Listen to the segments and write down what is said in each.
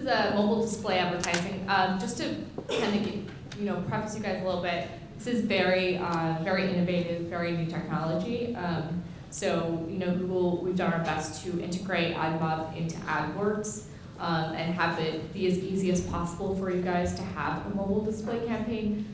is mobile display advertising. Just to kind of preface you guys a little bit, this is very innovative, very new technology. So Google, we've done our best to integrate AdMob into Adwords and have it be as easy as possible for you guys to have a mobile display campaign.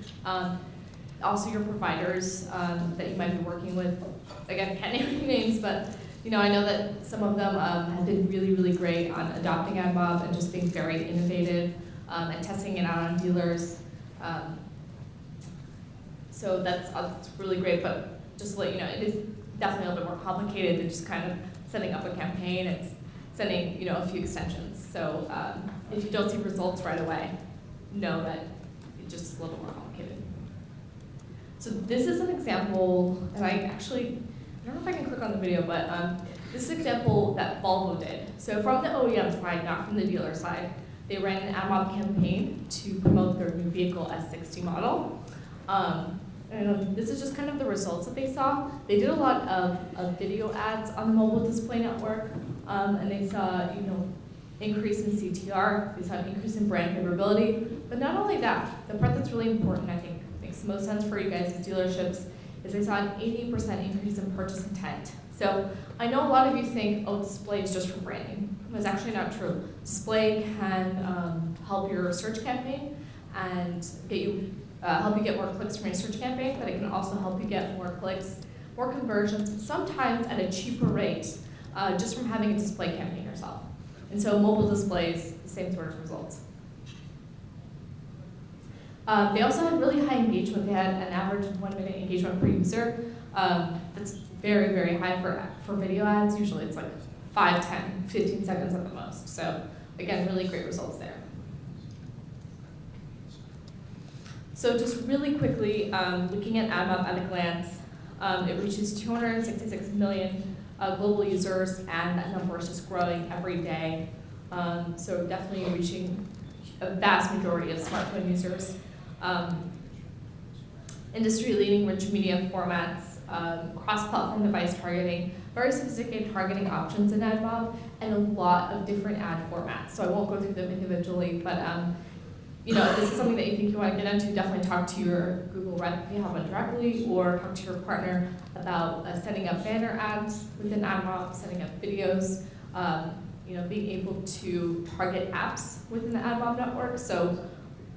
Also, your providers that you might be working with, again, can't name any names, but I know that some of them have been really, really great on adopting AdMob and just being very innovative and testing it out on dealers. So that's really great, but just to let you know, it is definitely a little bit more complicated than just kind of setting up a campaign. It's sending a few extensions. So if you don't see results right away, know that it just is a little bit more complicated. So this is an example, and I don't know if I can click on the video, but this is an example that Volvo did. So from the OEM side, not from the dealer side, they ran an AdMob campaign to promote their new vehicle S60 model. And this is just kind of the results that they saw. They did a lot of video ads on the mobile display network, and they saw increase in CTR, they saw an increase in brand favorability. But not only that, the part that's really important, I think makes the most sense for you guys as dealerships, is they saw an 80% increase in purchase intent. So I know a lot of you think, oh, display is just for branding. It's actually not true. Display can help your search campaign and help you get more clicks from your search campaign, but it can also help you get more clicks, more conversions, sometimes at a cheaper rate, just from having a display campaign yourself. And so mobile displays, the same sort of results. They also had really high engagement. They had an average of 1 minute engagement per user. That's very, very high for video ads. Usually it's like 5, 10, 15 seconds at the most. So again, really great results there. So just really quickly, looking at AdMob at a glance, it reaches 266 million global users, and that number is just growing every day. So definitely reaching a vast majority of smartphone users. Industry-leading rich media formats, cross-platform device targeting, very sophisticated targeting options in AdMob, and a lot of different ad formats. So I won't go through them individually, but if this is something that you think you want to get into, definitely talk to your Google rep if you have one directly, or talk to your partner about setting up banner ads within AdMob, setting up videos, being able to target apps within the AdMob network. So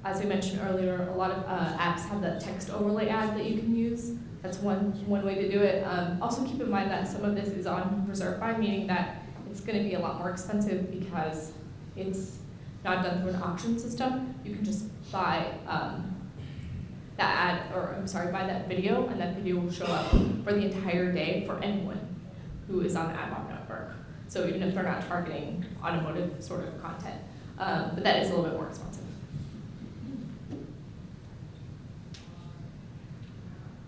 as I mentioned earlier, a lot of apps have that text overlay ad that you can use. That's one way to do it. Also keep in mind that some of this is on reserve buy, meaning that it's going to be a lot more expensive because it's not done through an auction system. You can just buy buy that video, and that video will show up for the entire day for anyone who is on the AdMob network. So even if they're not targeting automotive sort of content, but that is a little bit more expensive.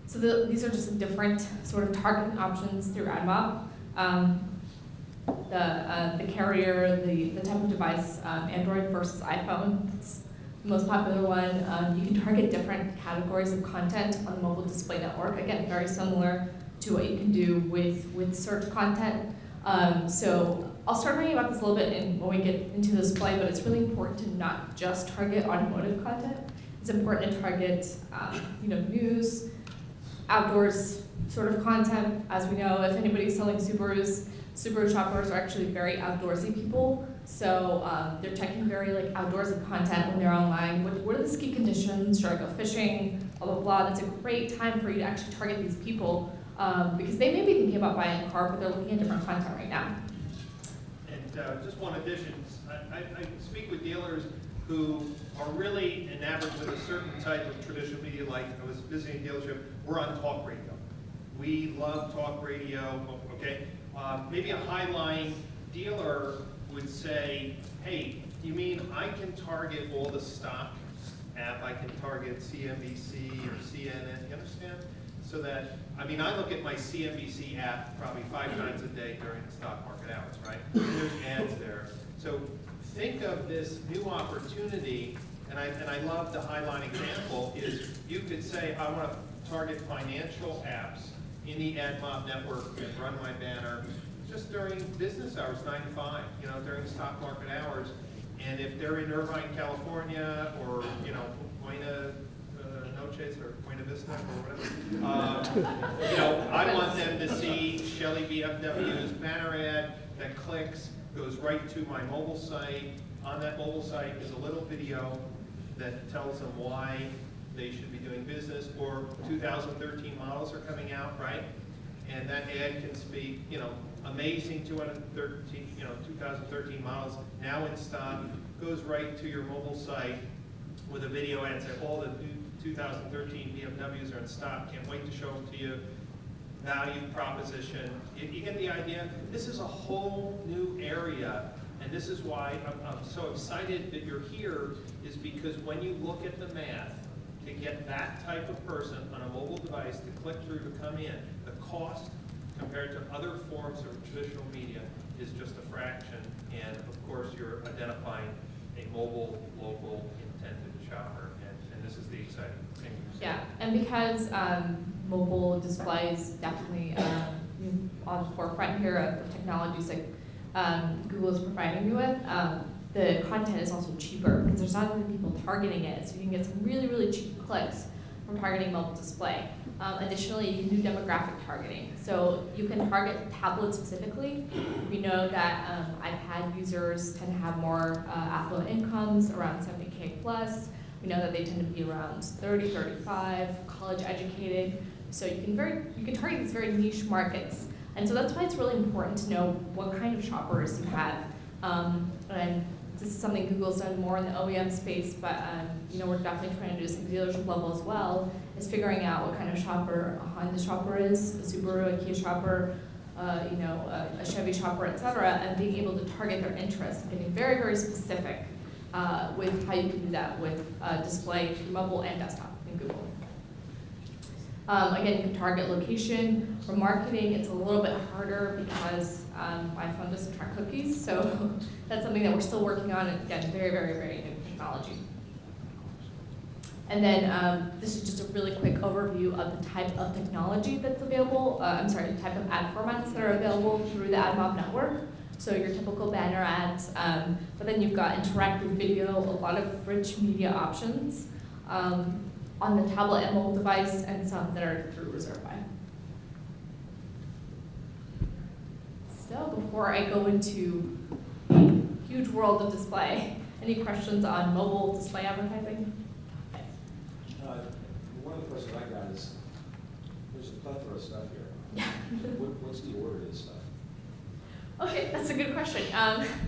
So these are just different sort of targeting options through AdMob. The carrier, the type of device, Android versus iPhone, that's the most popular one. You can target different categories of content on the mobile display network. Again, very similar to what you can do with search content. So I'll start talking about this a little bit when we get into the display, but it's really important to not just target automotive content. It's important to target news, outdoors sort of content. As we know, if anybody's selling Subarus, Subaru shoppers are actually very outdoorsy people. So they're checking very outdoorsy content when they're online. What are the ski conditions? Should I go fishing? Blah, blah, blah. That's a great time for you to actually target these people because they may be thinking about buying a car, but they're looking at different content right now. And just one addition, I speak with dealers who are really enamored with a certain type of traditional media. Like I was visiting a dealership, we're on talk radio. We love talk radio, okay? Maybe a high-line dealer would say, hey, you mean I can target all the stock app, I can target CNBC or CNN, you understand? So that, I look at my CNBC app probably 5 times a day during the stock market hours, right? There's ads there. So think of this new opportunity, and I love the Highline example, is you could say, I want to target financial apps in the AdMob network and run my banner just during business hours, 9 to 5, during stock market hours. And if they're in Irvine, California, or, you know, Buena Noches or Buena Vista or whatever, you know, I want them to see Shelley BMW's banner ad that clicks, goes right to my mobile site. On that mobile site is a little video that tells them why they should be doing business, or 2013 models are coming out, right? And that ad can speak, you know, amazing 2013 models now in stock, goes right to your mobile site with a video ad saying all the new 2013 BMWs are in stock, can't wait to show them to you, value proposition. You get the idea? This is a whole new area, and this is why I'm so excited that you're here, is because when you look at the math, to get that type of person on a mobile device to click through to come in, the cost compared to other forms of traditional media is just a fraction. And of course, you're identifying a mobile, local, intended shopper, and this is the exciting thing. Yeah, and because mobile displays definitely on the forefront here of technologies like Google is providing you with, the content is also cheaper because there's not many people targeting it, so you can get some really, really cheap clicks from targeting mobile display. Additionally, you can do demographic targeting. So you can target tablets specifically. We know that iPad users tend to have more affluent incomes, around 70K plus. We know that they tend to be around 30, 35, college educated. So you can target these very niche markets. And so that's why it's really important to know what kind of shoppers you have. And this is something Google's done more in the OEM space, but you know, we're definitely trying to do this at the dealership level as well, is figuring out what kind of shopper a Honda shopper is, a Subaru, a Kia shopper, you know, a Chevy shopper, etc., and being able to target their interests, getting very, very specific with how you can do that with display, mobile and desktop in Google. Again, you can target location. For marketing, it's a little bit harder because my phone doesn't track cookies, so that's something that we're still working on, and again, very, very, very new technology. And then this is just a really quick overview of the type of technology that's available, the type of ad formats that are available through the AdMob network. So your typical banner ads, but then you've got interactive video, a lot of rich media options on the tablet and mobile device, and some that are through Reserve Buy. So before I go into the huge world of display, any questions on mobile display advertising? One of the questions I got is, there's a plethora of stuff here. Yeah. What's the order of this stuff? Okay, that's a good question.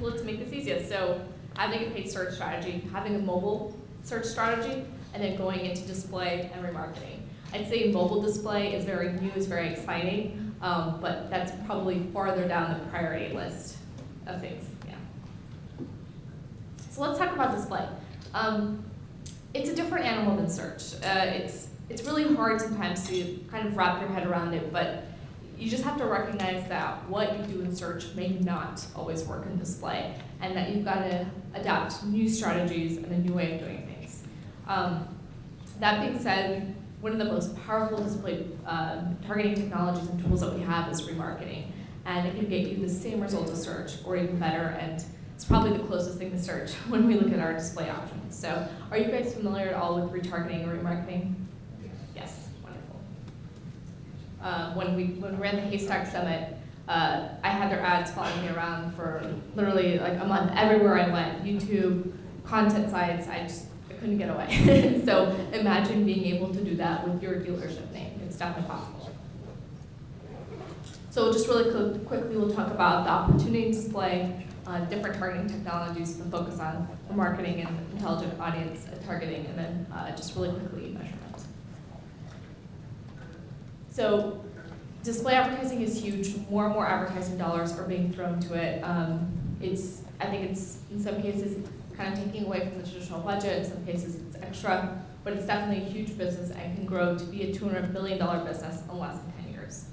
Let's make this easier. So having a paid search strategy, having a mobile search strategy, and then going into display and remarketing. I'd say mobile display is very new, is very exciting, but that's probably farther down the priority list of things, yeah. So let's talk about display. It's a different animal than search. It's really hard sometimes to kind of wrap your head around it, but you just have to recognize that what you do in search may not always work in display, and that you've got to adapt new strategies and a new way of doing things. That being said, one of the most powerful display targeting technologies and tools that we have is remarketing, and it can get you the same result as search, or even better, and it's probably the closest thing to search when we look at our display options. So are you guys familiar at all with retargeting or remarketing? Yes, wonderful. When we ran the Haystack Summit, I had their ads following me around for literally like a month. Everywhere I went, YouTube, content sites, I couldn't get away. So imagine being able to do that with your dealership name. It's definitely possible. So just really quickly, we'll talk about the opportunity display, different targeting technologies with a focus on marketing and intelligent audience targeting, and then just really quickly measurement. So display advertising is huge. More and more advertising dollars are being thrown to it. I think it's in some cases kind of taking away from the traditional budget. In some cases it's extra, but it's definitely a huge business and can grow to be a $200 billion business in less than 10 years.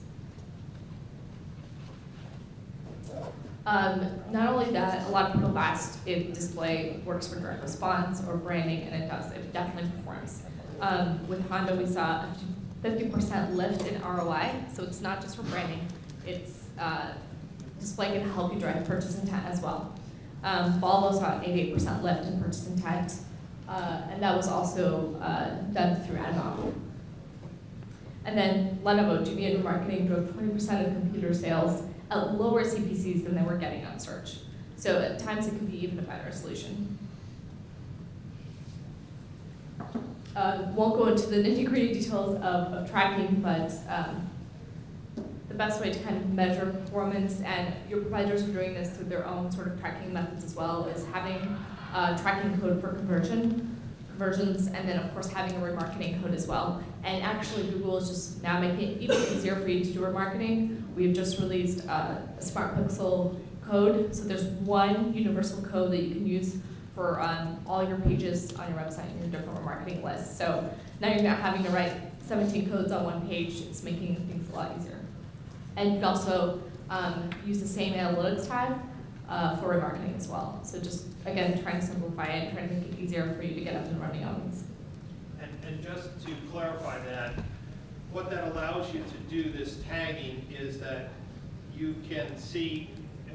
Not only that, a lot of people have asked if display works for direct response or branding, and it does. It definitely performs. With Honda, we saw a 50% lift in ROI, so it's not just for branding. It's display can help you drive purchase intent as well. Volvo saw an 88% lift in purchase intent, and that was also done through AdWords. And then Lenovo, GV marketing drove 20% of computer sales at lower CPCs than they were getting on search. So at times it can be even a better solution. Won't go into the nitty-gritty details of tracking, but the best way to kind of measure performance, and your providers are doing this through their own sort of tracking methods as well, is having tracking code for conversions, and then of course having a remarketing code as well. And actually Google is just now making it even easier for you to do remarketing. We've just released a Smart Pixel code, so there's one universal code that you can use for all your pages on your website and your different remarketing lists. So now you're not having to write 17 codes on one page, it's making things a lot easier. And you can also use the same analytics tag for remarketing as well. So just, again, trying to simplify it and trying to make it easier for you to get up and running on these. And just to clarify that, what that allows you to do, this tagging, is that you can see,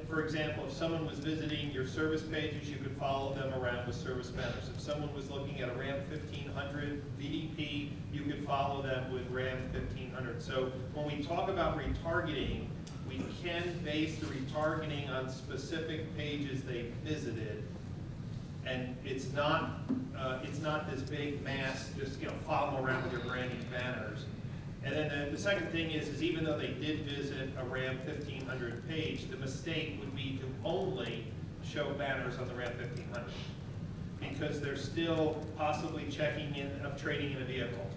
for example, if someone was visiting your service pages, you could follow them around with service banners. If someone was looking at a RAM 1500 VDP, you could follow them with RAM 1500. So when we talk about retargeting, we can base the retargeting on specific pages they visited, and it's not this big mass, just follow them around with your branding banners. And then the second thing is even though they did visit a RAM 1500 page, the mistake would be to only show banners on the RAM 1500, because they're still possibly checking in of trading in a vehicle.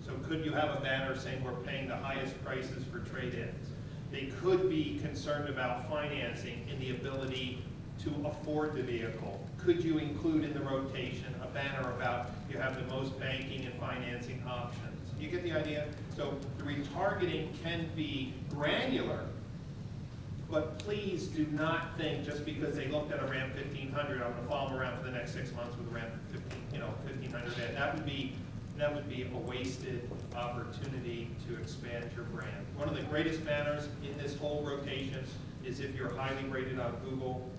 So could you have a banner saying we're paying the highest prices for trade-ins? They could be concerned about financing and the ability to afford the vehicle. Could you include in the rotation a banner about you have the most banking and financing options? You get the idea? So the retargeting can be granular, but please do not think just because they looked at a RAM 1500, I'm going to follow them around for the next 6 months with a RAM 1500. That would be a wasted opportunity to expand your brand. One of the greatest banners in this whole rotation is if you're highly rated on Google,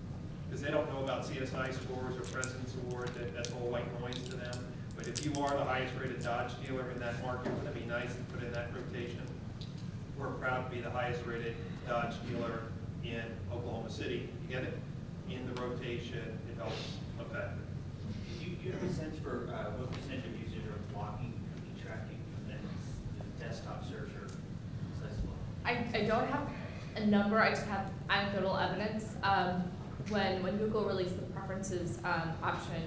because they don't know about CSI scores or President's Award. That's all white noise to them. But if you are the highest rated Dodge dealer in that market, wouldn't it be nice to put in that rotation? We're proud to be the highest rated Dodge dealer in Oklahoma City. You get it? In the rotation, it helps affect it. Do you have a sense for what percentage of users are blocking cookie tracking and the desktop search or accessible? I don't have a number, I just have anecdotal evidence. When Google released the preferences option,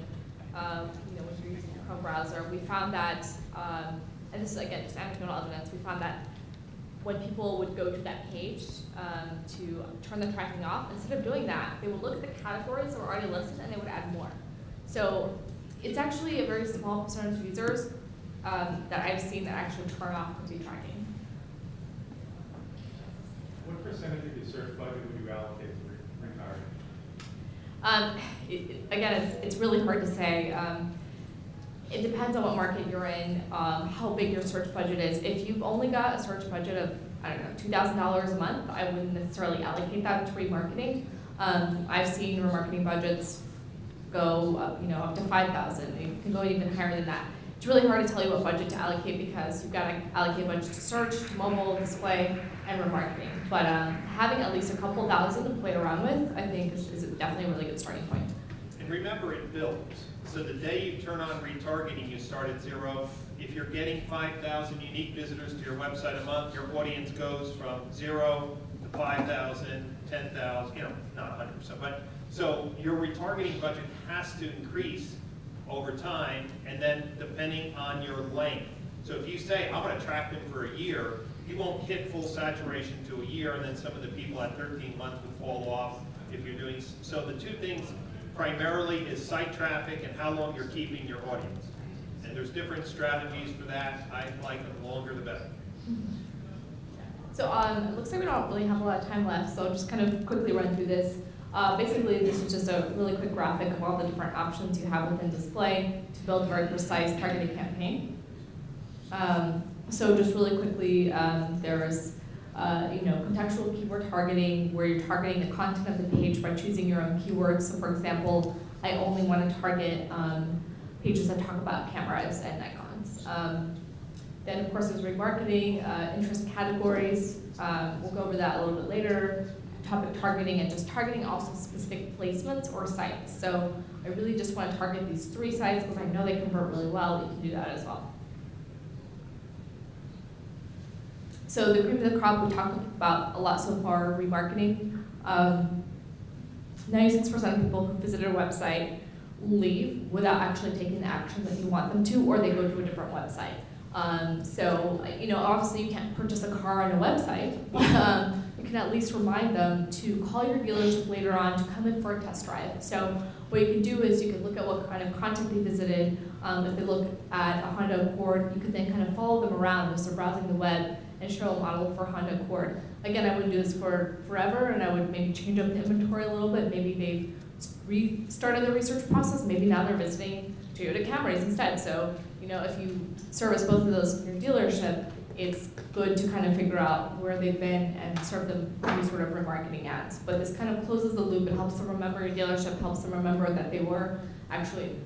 when you're using your Chrome browser, we found that, and this is again just anecdotal evidence, we found that when people would go to that page to turn the tracking off, instead of doing that, they would look at the categories that were already listed and they would add more. So it's actually a very small percentage of users that I've seen that actually turn off cookie tracking. What percentage of your search budget would you allocate to retargeting? Again, it's really hard to say. It depends on what market you're in, how big your search budget is. If you've only got a search budget of, I don't know, $2,000 a month, I wouldn't necessarily allocate that to remarketing. I've seen remarketing budgets go up to $5,000. It can go even higher than that. It's really hard to tell you what budget to allocate because you've got to allocate budget to search, mobile, display, and remarketing. But having at least a couple thousand to play around with, I think is definitely a really good starting point. And remember, it builds. So the day you turn on retargeting, you start at 0. If you're getting 5,000 unique visitors to your website a month, your audience goes from 0 to 5,000, 10,000, not 100%, but so your retargeting budget has to increase over time, and then depending on your length. So if you say, I'm going to track them for a year, you won't hit full saturation to a year, and then some of the people at 13 months would fall off if you're doing, so the two things primarily is site traffic and how long you're keeping your audience. And there's different strategies for that. I like the longer the better. So it looks like we don't really have a lot of time left, so I'll just kind of quickly run through this. Basically, this is just a really quick graphic of all the different options you have within display to build a very precise targeted campaign. So just really quickly, there's contextual keyword targeting, where you're targeting the content of the page by choosing your own keywords. So for example, I only want to target pages that talk about cameras and Nikons. Then of course there's remarketing, interest categories. We'll go over that a little bit later. Topic targeting, and just targeting also specific placements or sites. So I really just want to target these 3 sites because I know they convert really well. You can do that as well. So the cream of the crop we talked about a lot so far, remarketing. 96% of people who visit a website leave without actually taking the action that you want them to, or they go to a different website. Obviously you can't purchase a car on a website. You can at least remind them to call your dealership later on to come in for a test drive. So what you can do is you can look at what kind of content they visited. If they look at a Honda Accord, you can then kind of follow them around as they're browsing the web and show a model for Honda Accord. Again, I wouldn't do this for forever, and I would maybe change up the inventory a little bit. Maybe they've restarted the research process. Maybe now they're visiting Toyota Camrys instead. So, if you service both of those in your dealership, it's good to kind of figure out where they've been and serve them any sort of remarketing ads. But this kind of closes the loop. It helps them remember your dealership, helps them remember that they were actually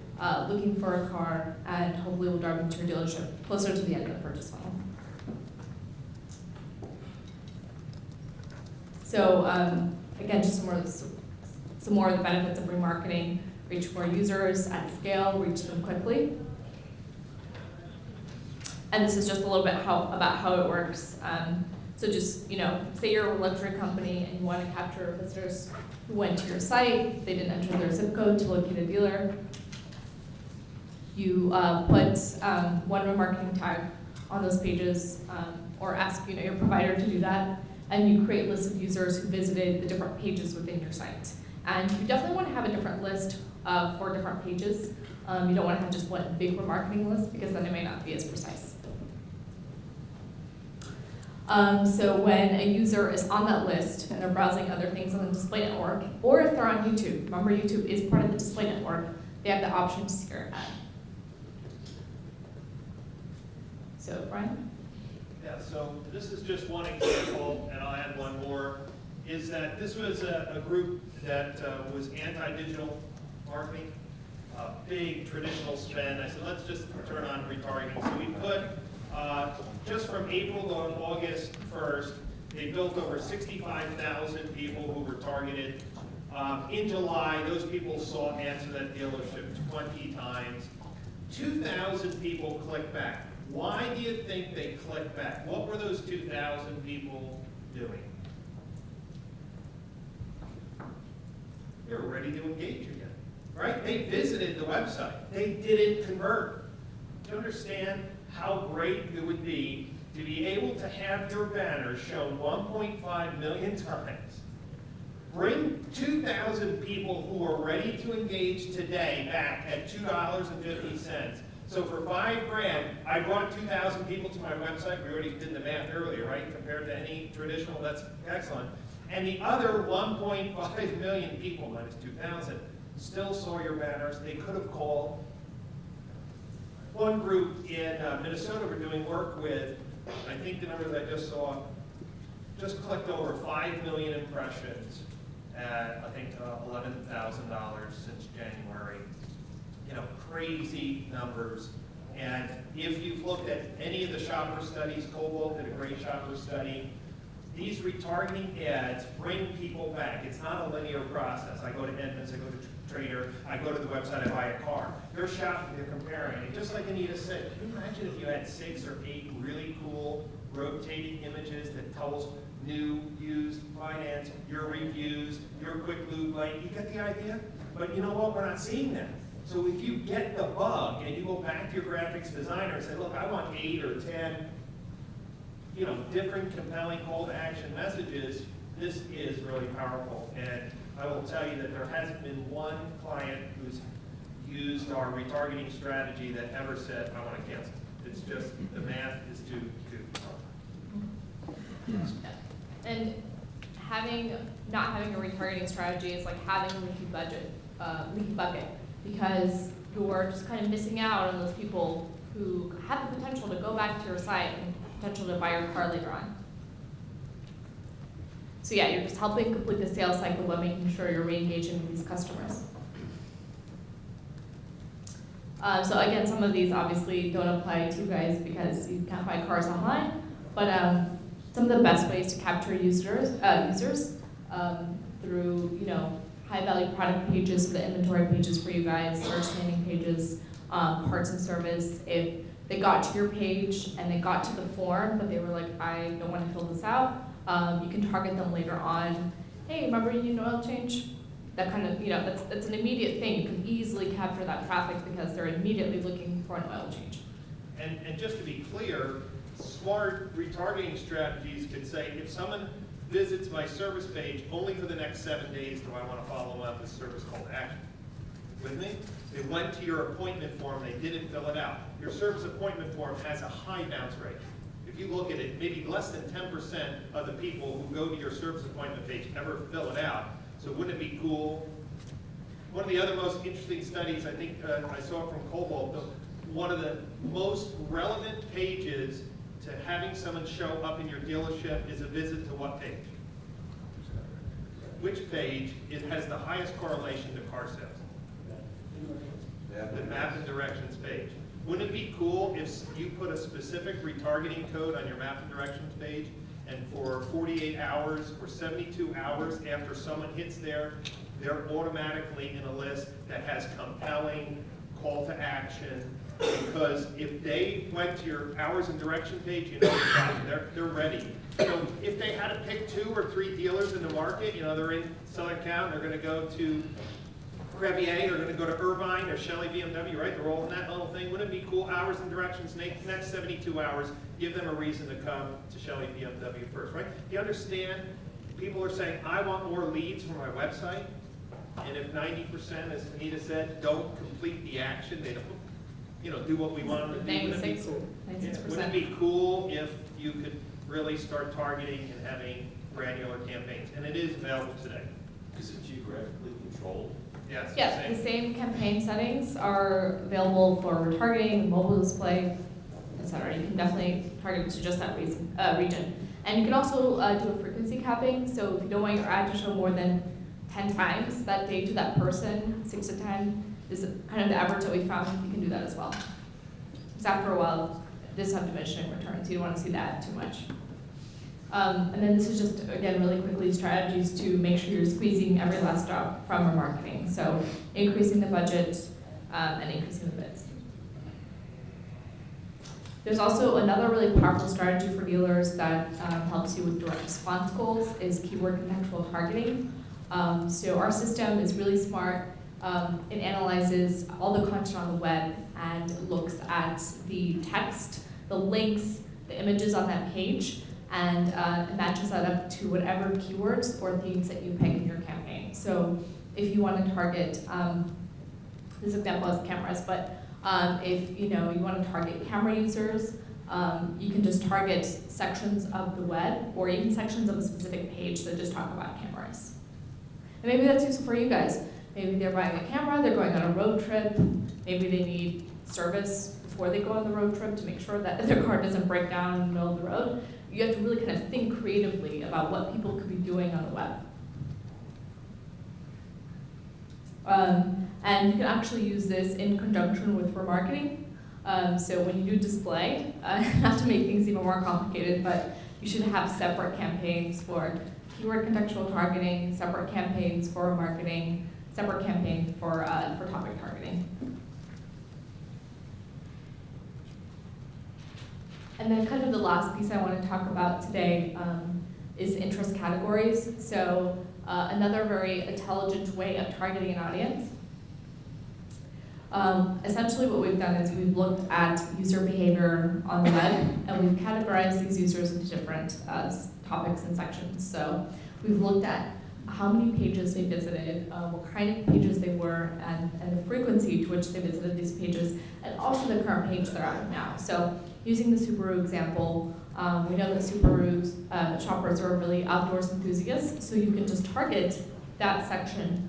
looking for a car, and hopefully will drive them to your dealership closer to the end of the purchase funnel. So again, just some more of the benefits of remarketing: reach more users at scale, reach them quickly. And this is just a little bit about how it works. So just, say you're a luxury company and you want to capture visitors who went to your site, they didn't enter their zip code to locate a dealer. You put one remarketing tag on those pages, or ask your provider to do that, and you create lists of users who visited the different pages within your site. And you definitely want to have a different list for different pages. You don't want to have just one big remarketing list, because then it may not be as precise. So when a user is on that list and they're browsing other things on the display network, or if they're on YouTube, remember YouTube is part of the display network, they have the option to see your ad. So Brian? Yeah, so this is just one example, and I'll add one more, is that this was a group that was anti-digital marketing, big traditional spend. I said, let's just turn on retargeting. So we put, just from April to August 1st, they built over 65,000 people who were targeted. In July, those people saw ads to that dealership 20 times. 2,000 people clicked back. Why do you think they clicked back? What were those 2,000 people doing? They were ready to engage again, right? They visited the website. They didn't convert. Do you understand how great it would be to be able to have your banner shown 1.5 million times? Bring 2,000 people who are ready to engage today back at $2.50. So for $5,000, I brought 2,000 people to my website. We already did the math earlier, right? Compared to any traditional, that's excellent. And the other 1.5 million people, minus 2,000, still saw your banners. They could have called. One group in Minnesota we're doing work with, I think the numbers I just saw, just clicked over 5 million impressions at, I think, $11,000 since January. Crazy numbers. And if you've looked at any of the shopper studies, Cobalt did a great shopper study, these retargeting ads bring people back. It's not a linear process. I go to Edmunds, I go to Trader, I go to the website, I buy a car. They're shopping, they're comparing. And just like Anita said, can you imagine if you had 6 or 8 really cool rotating images that tells new, used, finance, your reviews, your quick lube light? You get the idea? But you know what? We're not seeing that. So if you get the bug and you go back to your graphics designer and say, look, I want 8 or 10, different compelling call to action messages, this is really powerful. And I will tell you that there hasn't been one client who's used our retargeting strategy that ever said, I want to cancel. It's just, the math is too hard. And not having a retargeting strategy is like having a leaky bucket, because you're just kind of missing out on those people who have the potential to go back to your site and potential to buy your car later on. So yeah, you're just helping complete the sales cycle by making sure you're re-engaging with these customers. So again, some of these obviously don't apply to you guys because you can't buy cars online, but some of the best ways to capture users through, you know, high-value product pages, the inventory pages for you guys, search landing pages, parts and service. If they got to your page and they got to the form, but they were like, I don't want to fill this out, you can target them later on. Hey, remember you need an oil change? That kind of, you know, that's an immediate thing. You can easily capture that traffic because they're immediately looking for an oil change. And just to be clear, smart retargeting strategies could say, if someone visits my service page only for the next 7 days, do I want to follow up with service call to action? With me? They went to your appointment form, they didn't fill it out. Your service appointment form has a high bounce rate. If you look at it, maybe less than 10% of the people who go to your service appointment page ever fill it out. So wouldn't it be cool? One of the other most interesting studies, I think I saw from Cobalt, one of the most relevant pages to having someone show up in your dealership is a visit to what page? Which page has the highest correlation to car sales? The map and directions page. Wouldn't it be cool if you put a specific retargeting code on your map and directions page, and for 48 hours or 72 hours after someone hits there, they're automatically in a list that has compelling call to action, because if they went to your hours and direction page, you know they're ready. So if they had to pick 2 or 3 dealers in the market, you know, they're in Southern Cal, they're gonna go to Crevier, they're gonna go to Irvine or Shelley BMW, right? They're all in that little thing. Wouldn't it be cool? Hours and directions, next 72 hours, give them a reason to come to Shelley BMW first, right? You understand? People are saying, I want more leads from my website. And if 90%, as Anita said, don't complete the action, they don't, you know, do what we want them to do. Wouldn't it be cool? 96%. Wouldn't it be cool if you could really start targeting and having granular campaigns? And it is available today. Is it geographically controlled? Yes. Yeah, the same campaign settings are available for retargeting, mobile display, etc. You can definitely target to just that region. And you can also do a frequency capping. So if you don't want your ad to show more than 10 times that day to that person, 6 to 10 is kind of the average that we found. You can do that as well. Because after a while, this have diminishing returns. You don't want to see that too much. And then this is just, again, really quickly, strategies to make sure you're squeezing every last drop from your marketing. So increasing the budget and increasing the bids. There's also another really powerful strategy for dealers that helps you with direct response goals is keyword contextual targeting. So our system is really smart. It analyzes all the content on the web and looks at the text, the links, the images on that page, and matches that up to whatever keywords or themes that you pick in your campaign. So if you want to target, this example is cameras, but if you want to target camera users, you can just target sections of the web or even sections of a specific page that just talk about cameras. And maybe that's useful for you guys. Maybe they're buying a camera, they're going on a road trip, maybe they need service before they go on the road trip to make sure that their car doesn't break down in the middle of the road. You have to really kind of think creatively about what people could be doing on the web. And you can actually use this in conjunction with remarketing. So when you do display, not to make things even more complicated, but you should have separate campaigns for keyword contextual targeting, separate campaigns for remarketing, separate campaign for topic targeting. And then kind of the last piece I want to talk about today is interest categories. So another very intelligent way of targeting an audience. Essentially what we've done is we've looked at user behavior on the web and we've categorized these users into different topics and sections. So we've looked at how many pages they visited, what kind of pages they were, and the frequency to which they visited these pages, and also the current page they're at now. So using the Subaru example, we know that Subaru shoppers are really outdoors enthusiasts, so you can just target that section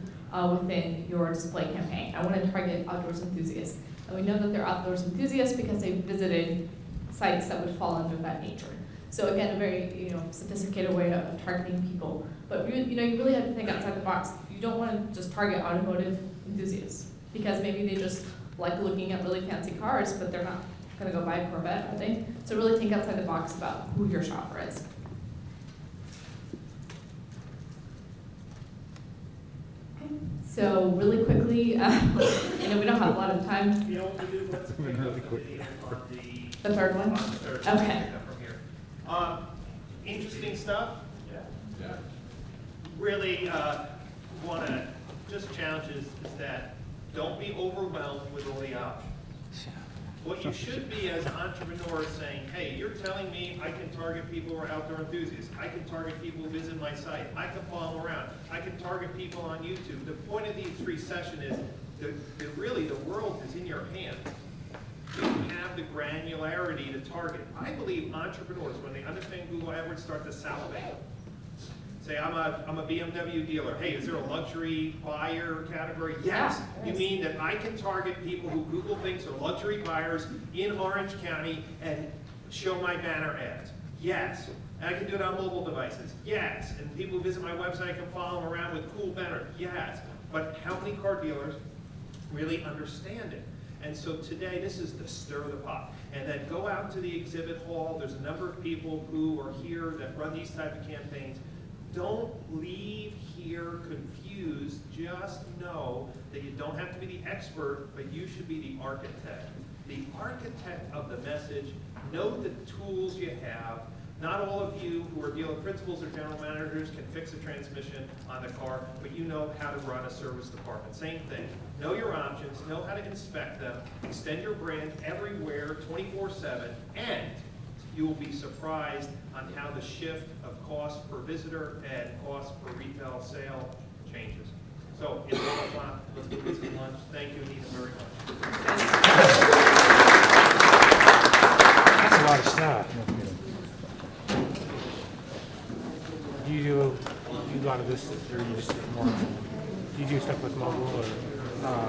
within your display campaign. I want to target outdoors enthusiasts. And we know that they're outdoors enthusiasts because they visited sites that would fall under that nature. So again, a very, you know, sophisticated way of targeting people. But you know, you really have to think outside the box. You don't want to just target automotive enthusiasts because maybe they just like looking at really fancy cars, but they're not going to go buy a Corvette, are they? So really think outside the box about who your shopper is. Okay. So really quickly, I know we don't have a lot of time. You know what we do, let's pick up Really quick. on The third one? on the third. Okay. Pick up from here. Interesting stuff. Yeah. Really want to just challenge is that don't be overwhelmed with all the options. What you should be as entrepreneurs saying, hey, you're telling me I can target people who are outdoor enthusiasts. I can target people who visit my site. I can follow them around. I can target people on YouTube. The point of the E3 session is that really the world is in your hands. You have the granularity to target. I believe entrepreneurs, when they understand Google AdWords, start to salivate. Say, I'm a BMW dealer. Hey, is there a luxury buyer category? Yes. Yeah, there You is. mean that I can target people who Google thinks are luxury buyers in Orange County and show my banner ads? Yes. And I can do it on mobile devices? Yes. And people who visit my website can follow them around with cool banners? Yes. But how many car dealers really understand it? And so today, this is the stir of the pot. And then go out to the exhibit hall. There's a number of people who are here that run these type of campaigns. Don't leave here confused. Just know that you don't have to be the expert, but you should be the architect. The architect of the message. Know the tools you have. Not all of you who are dealer principals or general managers can fix a transmission on the car, but you know how to run a service department. Same thing. Know your options, know how to inspect them, extend your brand everywhere, 24/7, and you will be surprised on how the shift of cost per visitor and cost per retail sale changes. So it's 1 o'clock. Let's go get some lunch. Thank you, Anita, very much. That's a lot of stuff. You do a lot of this, or you just more, do you do stuff with mobile or?